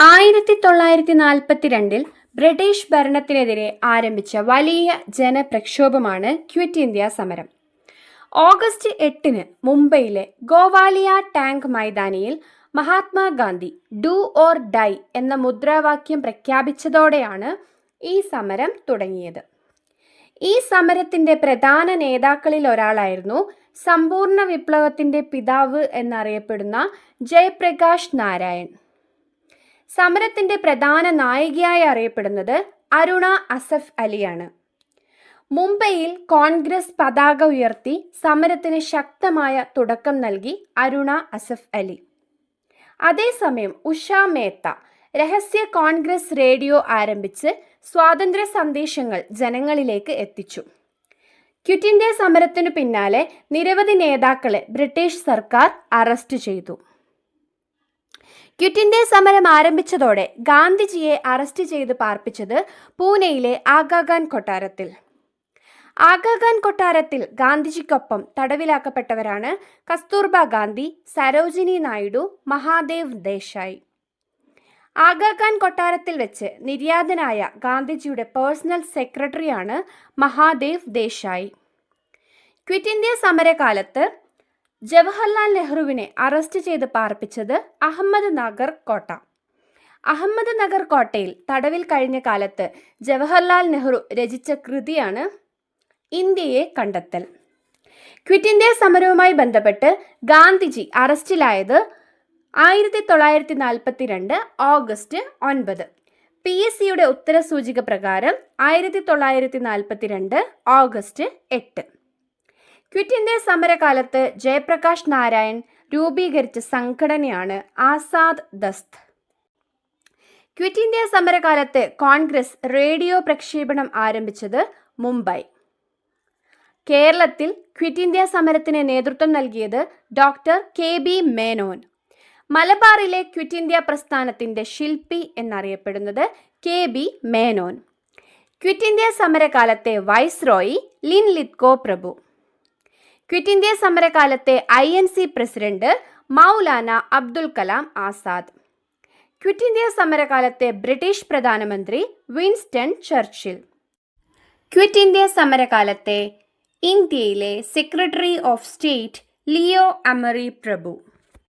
1942 British ഭരണത്തിനെതിരെ ആരംഭിച്ച വലിയ ജനപ്രക്ഷോഭമാണ് quit India സമരം. ഓഗസ്റ്റ് 8 മുംബൈയിലെ ഗോവാലിയ ടാങ്ക് മൈതാനിയിൽ മഹാത്മാഗാന്ധി ഡു ഓർ ഡൈ എന്ന മുദ്രാവാക്യം പ്രഖ്യാപിച്ചതോടെയാണ് ഈ സമരം തുടങ്ങിയത്. ഈ സമരത്തിന്റെ പ്രധാന നേതാക്കളിൽ ഒരാളായിരുന്നു സമ്പൂർണ്ണ വിപ്ലവത്തിന്റെ പിതാവ് എന്നറിയപ്പെടുന്ന ജയപ്രകാശ് നാരായൺ. സമരത്തിന്റെ പ്രധാന നായികയായി അറിയപ്പെടുന്നത് അരുണ അസഫ് അലിയാണ്. മുംബൈയിൽ കോൺഗ്രസ് പതാക ഉയർത്തി സമരത്തിന് ശക്തമായ തുടക്കം നൽകി അരുണ അസഫ് അലി. അതേസമയം ഉഷ മേത്ത രഹസ്യ കോൺഗ്രസ് റേഡിയോ ആരംഭിച്ച് സ്വാതന്ത്ര്യ സന്ദേശങ്ങൾ ജനങ്ങളിലേക്ക് എത്തിച്ചു. ക്വിറ്റ് ഇന്ത്യ സമരത്തിനു പിന്നാലെ നിരവധി നേതാക്കളെ ബ്രിട്ടീഷ് സർക്കാർ അറസ്റ്റ് ചെയ്തു. ക്വിറ്റ് ഇന്ത്യ സമരം ആരംഭിച്ചതോടെ ഗാന്ധിജിയെ അറസ്റ്റ് ചെയ്ത് പാർപ്പിച്ചത് പൂനെയിലെ ആഗാഖാൻ കൊട്ടാരത്തിൽ. ആഗാഖാൻ കൊട്ടാരത്തിൽ ഗാന്ധിജിക്കൊപ്പം തടവിലാക്കപ്പെട്ടവരാണ് കസ്തൂർബ ഗാന്ധി, സരോജിനി നായിഡു, മഹാദേവ് ദേശായി. ആഗാഖാൻ കൊട്ടാരത്തിൽ വെച്ച് നിര്യാതനായ ഗാന്ധിജിയുടെ പേഴ്സണൽ സെക്രട്ടറിയാണ് മഹാദേവ് ദേശായി. ക്വിറ്റ് ഇന്ത്യ സമരകാലത്ത് ജവഹർലാൽ നെഹ്റുവിനെ അറസ്റ്റ് ചെയ്ത് പാർപ്പിച്ചത് അഹമ്മദ് നഗർ കോട്ട. അഹമ്മദ് നഗർ കോട്ടയിൽ തടവിൽ കഴിഞ്ഞ കാലത്ത് ജവഹർലാൽ നെഹ്റു രചിച്ച കൃതിയാണ് ഇന്ത്യയെ കണ്ടെത്തൽ. ക്വിറ്റ് ഇന്ത്യ സമരവുമായി ബന്ധപ്പെട്ട് ഗാന്ധിജി അറസ്റ്റിലായത് 1942 ഓഗസ്റ്റ് 9. PSCയുടെ ഉത്തരസൂചിക പ്രകാരം 1942 ഓഗസ്റ്റ് 8. ക്വിറ്റ് ഇന്ത്യ സമരകാലത്ത് ജയപ്രകാശ് നാരായൺ രൂപീകരിച്ച സംഘടനയാണ് ആസാദ് ദസ്ത്. ക്വിറ്റ് ഇന്ത്യ സമരകാലത്ത് കോൺഗ്രസ് റേഡിയോ പ്രക്ഷേപണം ആരംഭിച്ചത് മുംബൈ. കേരളത്തിൽ ക്വിറ്റ് ഇന്ത്യ സമരത്തിന് നേതൃത്വം നൽകിയത് ഡോക്ടർ KB മേനോൻ. മലബാറിലെ ക്വിറ്റ് ഇന്ത്യ പ്രസ്ഥാനത്തിന്റെ ശില്പി എന്നറിയപ്പെടുന്നത് KB മേനോൻ. ക്വിറ്റ് ഇന്ത്യ സമരകാലത്തെ വൈസ്രോയി ലിൻലിത്കോ പ്രഭു. ക്വിറ്റ് ഇന്ത്യ സമരകാലത്തെ INC president Maulana Abdul Kalam Azad. Quit India സമരകാലത്തെ ബ്രിട്ടീഷ് പ്രധാനമന്ത്രി വിൻസ്റ്റൺ ചർച്ചിൽ. ക്വിറ്റ് ഇന്ത്യ സമരകാലത്തെ ഇന്ത്യയിലെ secretary of state Leo Amery Prabhu.